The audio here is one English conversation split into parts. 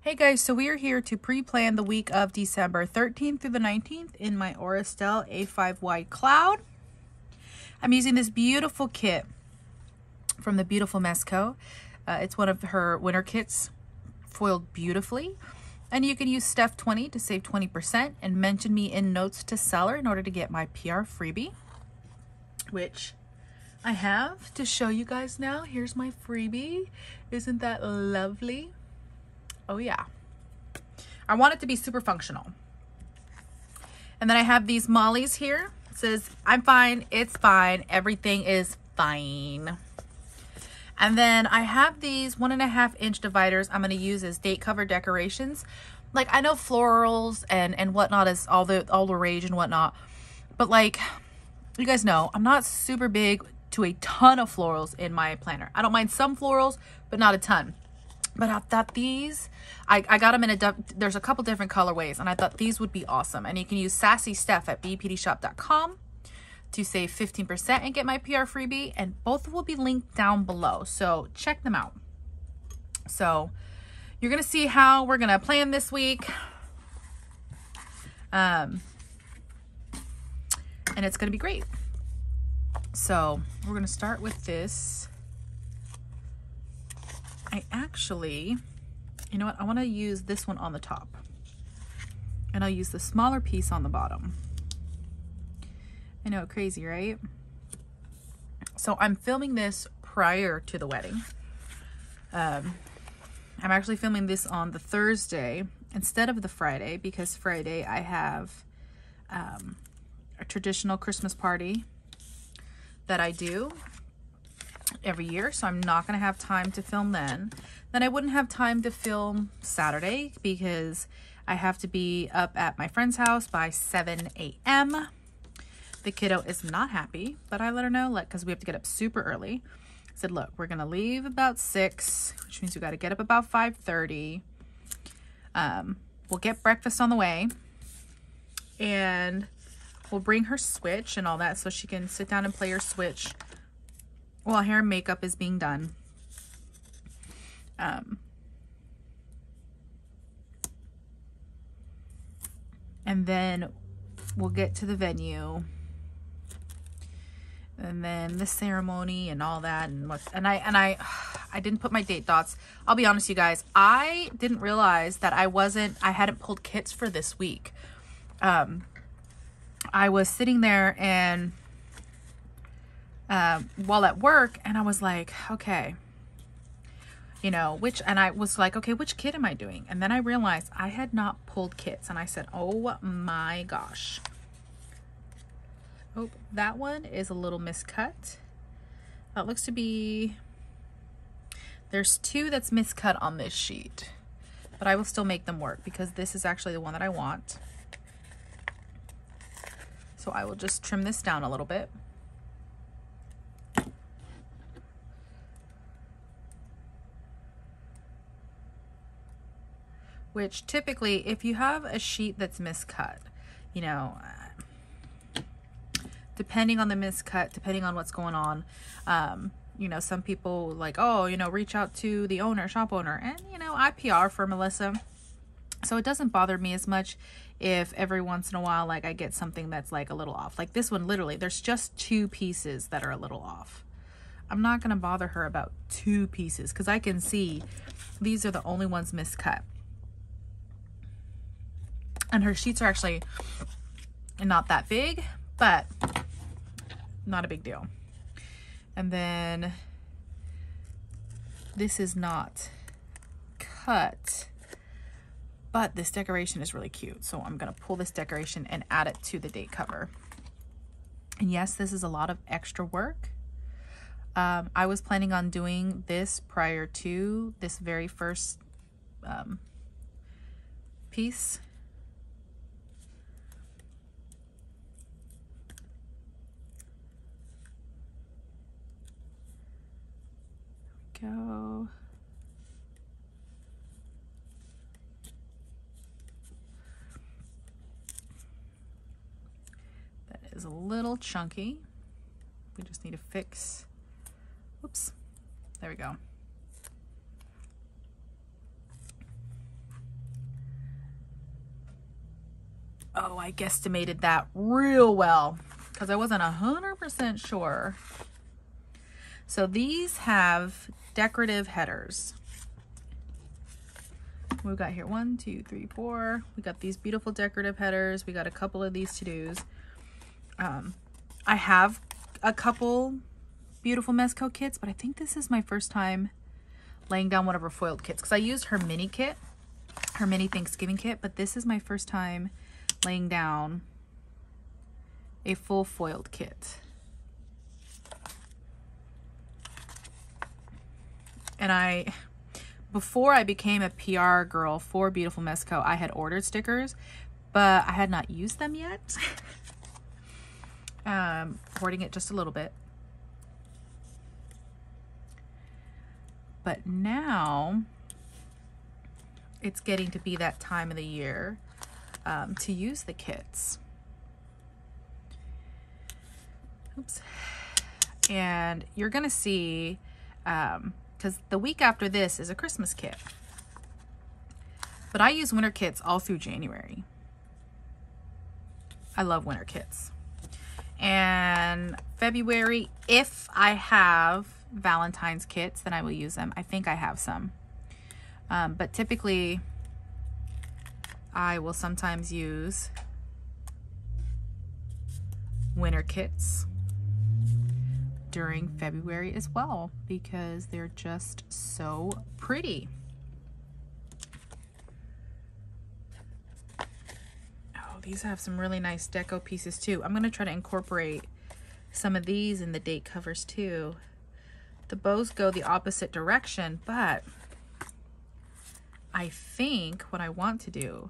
Hey guys, so we are here to pre-plan the week of December 13th through the 19th in my Aurastel A5 Wide Cloud. I'm using this beautiful kit from the beautiful Mesco. It's one of her winter kits, foiled beautifully. And you can use Steph 20 to save 20% and mention me in notes to seller in order to get my PR freebie, which I have to show you guys now. Here's my freebie. Isn't that lovely? Oh yeah. I want it to be super functional. And then I have these mollies here. It says, I'm fine, it's fine, everything is fine. And then I have these 1.5 inch dividers I'm going to use as date cover decorations. Like, I know florals and whatnot is all the rage and whatnot, but like, you guys know, I'm not super big to a ton of florals in my planner. I don't mind some florals, but not a ton. But I thought these, I got them in there's a couple different colorways, and I thought these would be awesome. And you can use Sassy Steph at bpdshop.com to save 15% and get my PR freebie, and both will be linked down below. So check them out. So you're going to see how we're going to plan this week. And it's going to be great. So we're going to start with this. I actually, you know what? I want to use this one on the top, and I'll use the smaller piece on the bottom. I know, crazy, right? So I'm filming this prior to the wedding. I'm actually filming this on the Thursday instead of the Friday, because Friday I have a traditional Christmas party that I do every year, so I'm not going to have time to film then. Then I wouldn't have time to film Saturday because I have to be up at my friend's house by 7 a.m. The kiddo is not happy, but I let her know, because we have to get up super early. I said, look, we're going to leave about 6, which means we got to get up about 5:30. We'll get breakfast on the way, and we'll bring her Switch and all that so she can sit down and play her Switch while hair and makeup is being done. And then we'll get to the venue, and then the ceremony and all that, and I didn't put my date dots. I'll be honest, you guys, I didn't realize that I hadn't pulled kits for this week. I was sitting there and while at work, and I was like, okay, you know, which kit am I doing? And then I realized I had not pulled kits, and I said, oh my gosh. Oh, that one is a little miscut. That looks to be, there's 2 that's miscut on this sheet, but I will still make them work because this is actually the one that I want. So I will just trim this down a little bit. Which typically, if you have a sheet that's miscut, you know, depending on the miscut, depending on what's going on, you know, some people like, oh, you know, reach out to the owner, shop owner, and, you know, I PR for Melissa. So it doesn't bother me as much if every once in a while, like, I get something that's like a little off. Like this one, literally, there's just 2 pieces that are a little off. I'm not going to bother her about 2 pieces because I can see these are the only ones miscut. And her sheets are actually not that big, but not a big deal. And then this is not cut, but this decoration is really cute. So I'm going to pull this decoration and add it to the date cover. And yes, this is a lot of extra work. I was planning on doing this prior to this very first piece. Go. That is a little chunky. We just need to fix. Whoops. There we go. Oh, I guesstimated that real well because I wasn't 100% sure. So these have decorative headers. We've got here 1, 2, 3, 4. We got these beautiful decorative headers. We got a couple of these to-dos. I have a couple beautiful Mezco kits, but I think this is my first time laying down one of her foiled kits because I used her mini kit, her mini Thanksgiving kit, but this is my first time laying down a full foiled kit. And before I became a PR girl for Beautiful Mezco, I had ordered stickers, but I had not used them yet. Hoarding it just a little bit. But now it's getting to be that time of the year to use the kits. Oops. And you're gonna see, because the week after this is a Christmas kit. But I use winter kits all through January. I love winter kits. And February, if I have Valentine's kits, then I will use them. I think I have some. But typically, I will sometimes use winter kits during February as well because they're just so pretty. Oh, these have some really nice deco pieces too. I'm going to try to incorporate some of these in the date covers too. The bows go the opposite direction, but I think what I want to do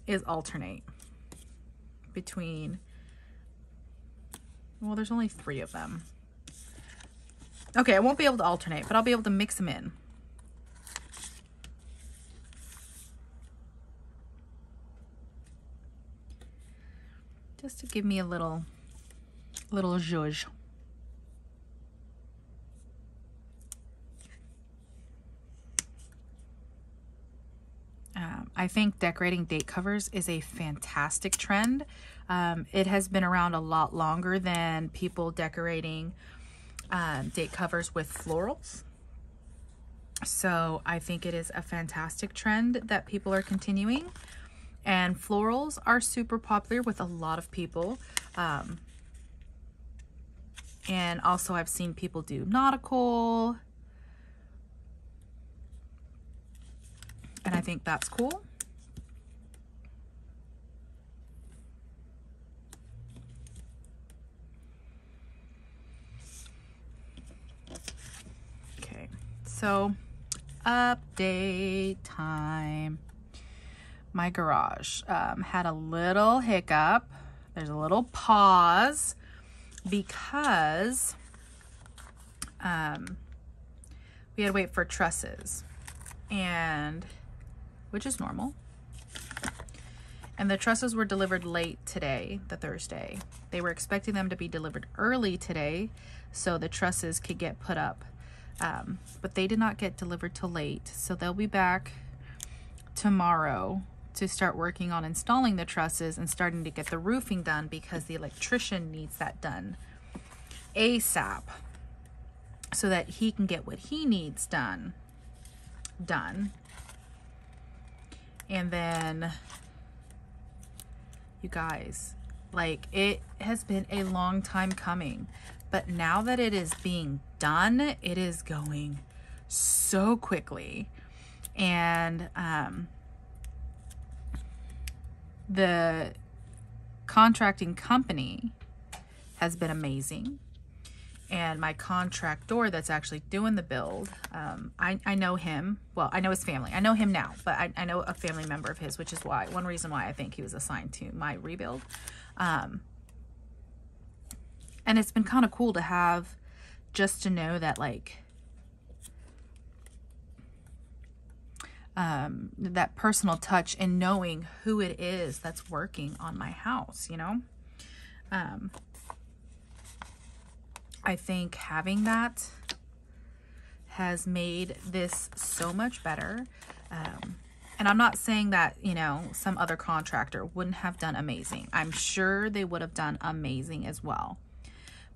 is alternate between, well, there's only 3 of them. Okay, I won't be able to alternate, but I'll be able to mix them in. Just to give me a little zhuzh. I think decorating date covers is a fantastic trend. It has been around a lot longer than people decorating date covers with florals. So I think it is a fantastic trend that people are continuing. And florals are super popular with a lot of people. And also I've seen people do nautical. And I think that's cool. Okay, so update time. My garage had a little hiccup. There's a little pause because we had to wait for trusses, and which is normal. And the trusses were delivered late today, the Thursday. They were expecting them to be delivered early today so the trusses could get put up. But they did not get delivered till late. So they'll be back tomorrow to start working on installing the trusses and starting to get the roofing done because the electrician needs that done ASAP so that he can get what he needs done. And then, you guys, like, it has been a long time coming, but now that it is being done, it is going so quickly. And the contracting company has been amazing. And my contractor that's actually doing the build, I know him. Well, I know his family. I know him now, but I know a family member of his, which is one reason why I think he was assigned to my rebuild. And it's been kind of cool to have, just to know that, like, that personal touch and knowing who it is that's working on my house, you know? I think having that has made this so much better. And I'm not saying that, you know, some other contractor wouldn't have done amazing. I'm sure they would have done amazing as well.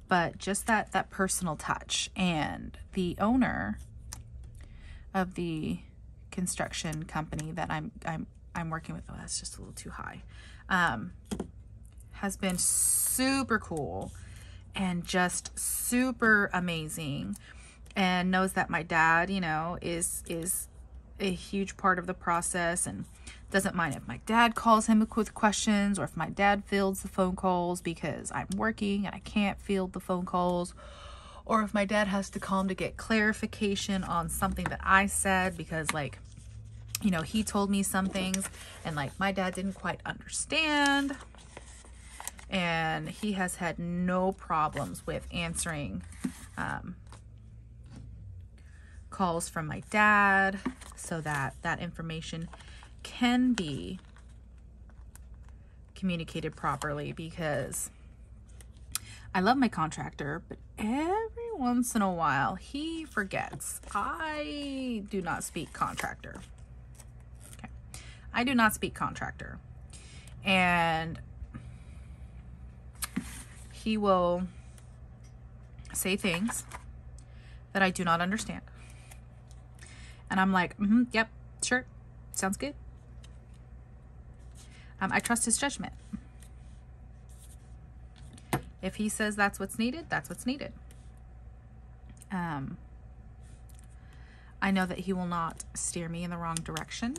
But just that personal touch. And the owner of the construction company that I'm working with, oh, that's just a little too high, has been super cool and just super amazing, and knows that my dad, you know, is a huge part of the process, and doesn't mind if my dad calls him with questions, or if my dad fields the phone calls because I'm working and I can't field the phone calls, or if my dad has to call him to get clarification on something that I said because, like, you know, he told me some things and like my dad didn't quite understand. And he has had no problems with answering calls from my dad so that that information can be communicated properly, because I love my contractor, but every once in a while he forgets. I do not speak contractor. Okay. I do not speak contractor. And he will say things that I do not understand. And I'm like, yep, sure, sounds good. I trust his judgment. If he says that's what's needed, that's what's needed. I know that he will not steer me in the wrong direction.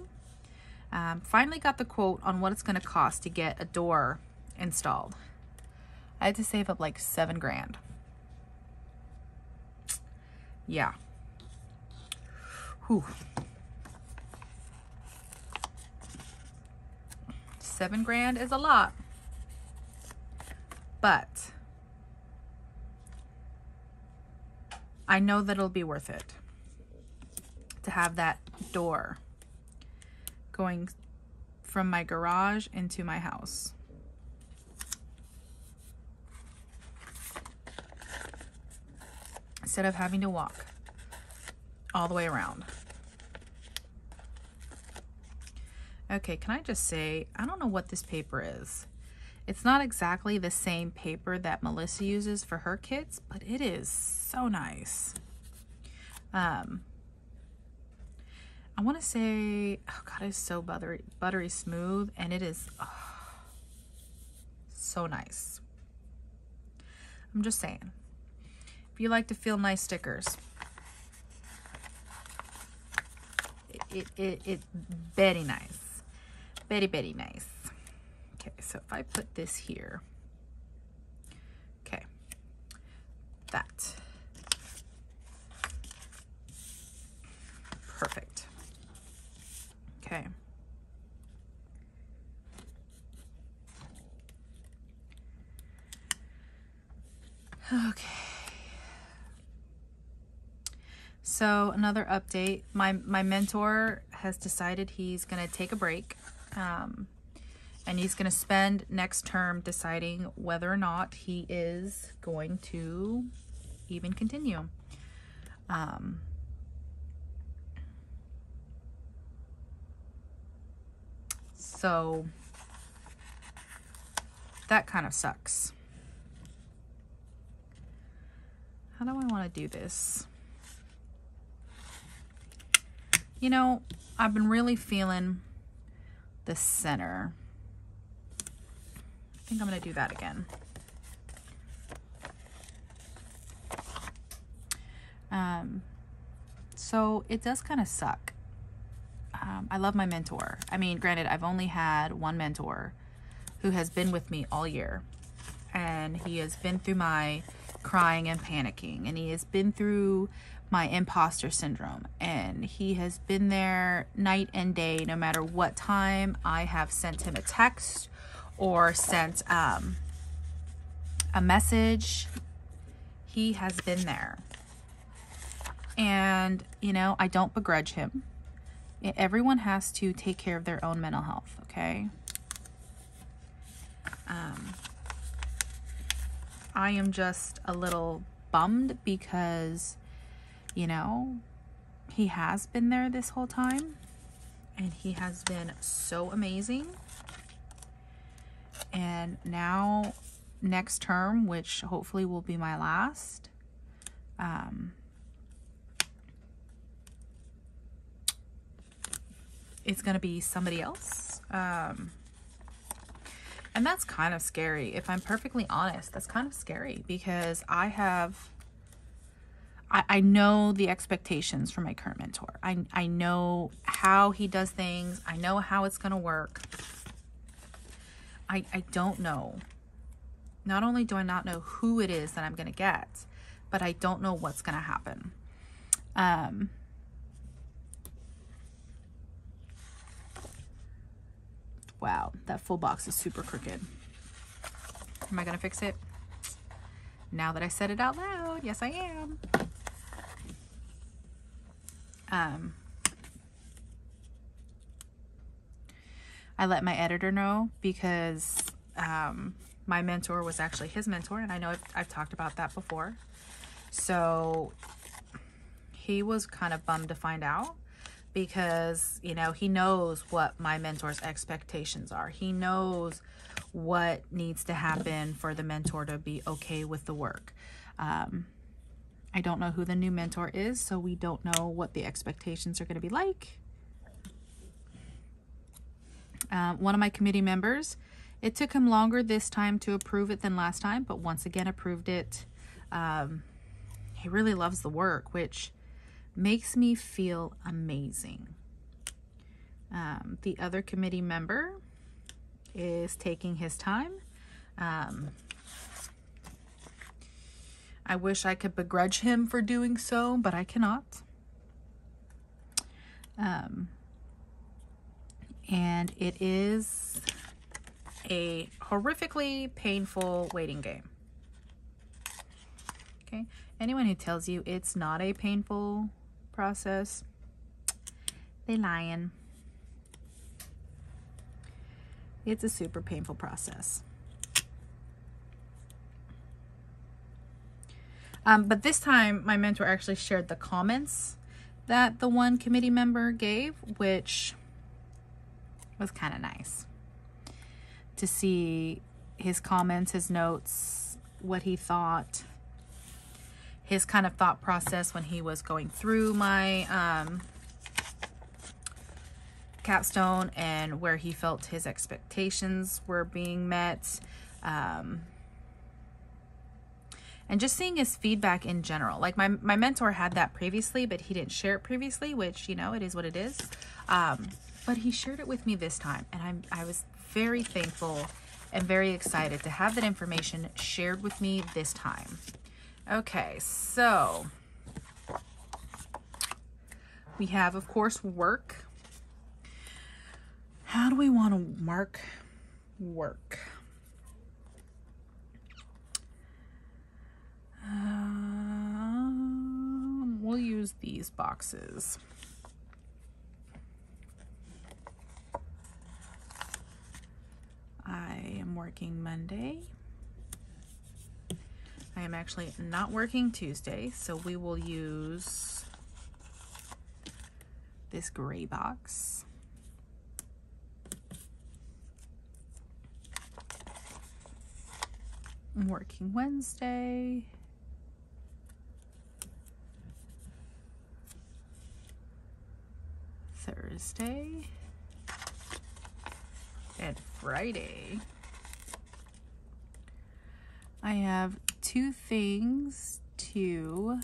Finally got the quote on what it's going to cost to get a door installed. I had to save up like $7 grand. Yeah. Whew. $7 grand is a lot, but I know that it'll be worth it to have that door going from my garage into my house. Instead of having to walk all the way around. Okay, can I just say, I don't know what this paper is. It's not exactly the same paper that Melissa uses for her kits, but it is so nice. I want to say, oh God, it's so buttery smooth, and it is so nice. I'm just saying. If you like to feel nice stickers, it's very nice. Very, very nice. Okay, so if I put this here, okay, that. Perfect. Okay. Okay. So another update, my mentor has decided he's going to take a break, and he's going to spend next term deciding whether or not he is going to even continue. So that kind of sucks. How do I want to do this? You know, I've been really feeling the center. I think I'm going to do that again. So it does kind of suck. I love my mentor. I mean, granted, I've only had one mentor who has been with me all year. And he has been through my crying and panicking. And he has been through my imposter syndrome. And he has been there night and day, no matter what time I have sent him a text or sent a message. He has been there. And, you know, I don't begrudge him. Everyone has to take care of their own mental health, okay? I am just a little bummed because, you know, he has been there this whole time. and he has been so amazing. And now next term, which hopefully will be my last, it's going to be somebody else. And that's kind of scary. If I'm perfectly honest, that's kind of scary because I know the expectations for my current mentor. I know how he does things. I know how it's going to work. I don't know. Not only do I not know who it is that I'm going to get, but I don't know what's going to happen. Wow, that full box is super crooked. Am I going to fix it? Now that I said it out loud, yes I am. I let my editor know because my mentor was actually his mentor, and I know I've talked about that before. So he was kind of bummed to find out because, you know, he knows what my mentor's expectations are. He knows what needs to happen for the mentor to be okay with the work. I don't know who the new mentor is, so we don't know what the expectations are going to be like. One of my committee members, it took him longer this time to approve it than last time, but once again approved it. He really loves the work, which makes me feel amazing. The other committee member is taking his time. I wish I could begrudge him for doing so, but I cannot. And it is a horrifically painful waiting game. Okay, anyone who tells you it's not a painful process, they lying. It's a super painful process. But this time my mentor actually shared the comments that the one committee member gave, which was kind of nice to see his comments, his notes, what he thought, his kind of thought process when he was going through my capstone and where he felt his expectations were being met. And just seeing his feedback in general. Like my mentor had that previously, but he didn't share it previously, which, you know, it is what it is. But he shared it with me this time, and I was very thankful and very excited to have that information shared with me this time. Okay, so we have, of course, work. How do we want to mark work? We'll use these boxes. I am working Monday. I am actually not working Tuesday, so we will use this gray box. I'm working Wednesday. Thursday. And Friday. I have two things to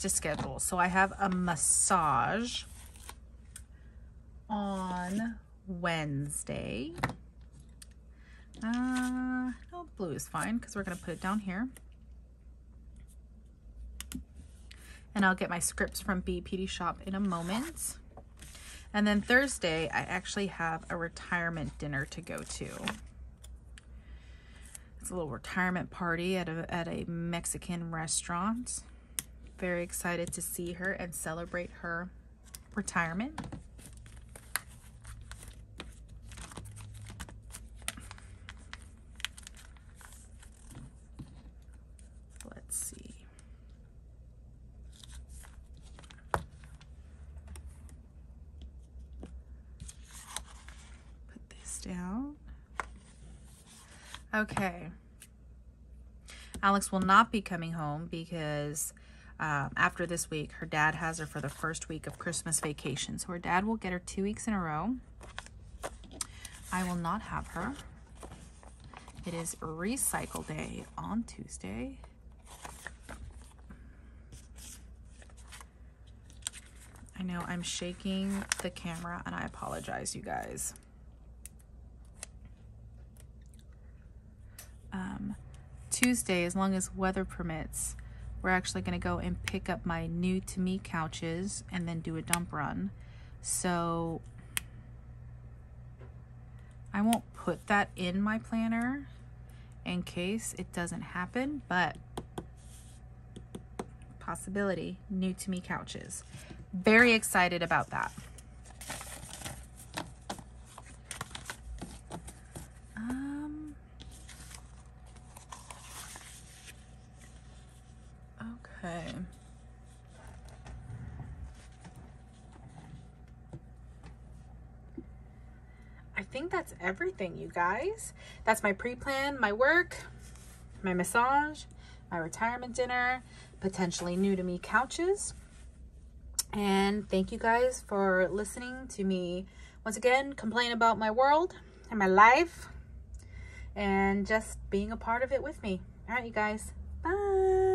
schedule. So I have a massage on Wednesday. No, blue is fine because we're going to put it down here. And I'll get my scripts from BPD Shop in a moment. And then Thursday, I actually have a retirement dinner to go to. It's a little retirement party at a Mexican restaurant. Very excited to see her and celebrate her retirement. Let's see. Okay. Alex will not be coming home because after this week, her dad has her for the first week of Christmas vacation. So her dad will get her 2 weeks in a row. I will not have her. It is recycle day on Tuesday. I know I'm shaking the camera and I apologize, you guys. Tuesday, as long as weather permits, we're actually going to go and pick up my new to me couches and then do a dump run. So I won't put that in my planner in case it doesn't happen, but possibility, new to me couches. Very excited about that. Okay. I think that's everything, you guys. That's my pre-plan, my work, my massage, my retirement dinner, potentially new to me couches. And thank you guys for listening to me once again complain about my world and my life and just being a part of it with me. All right, you guys. Bye.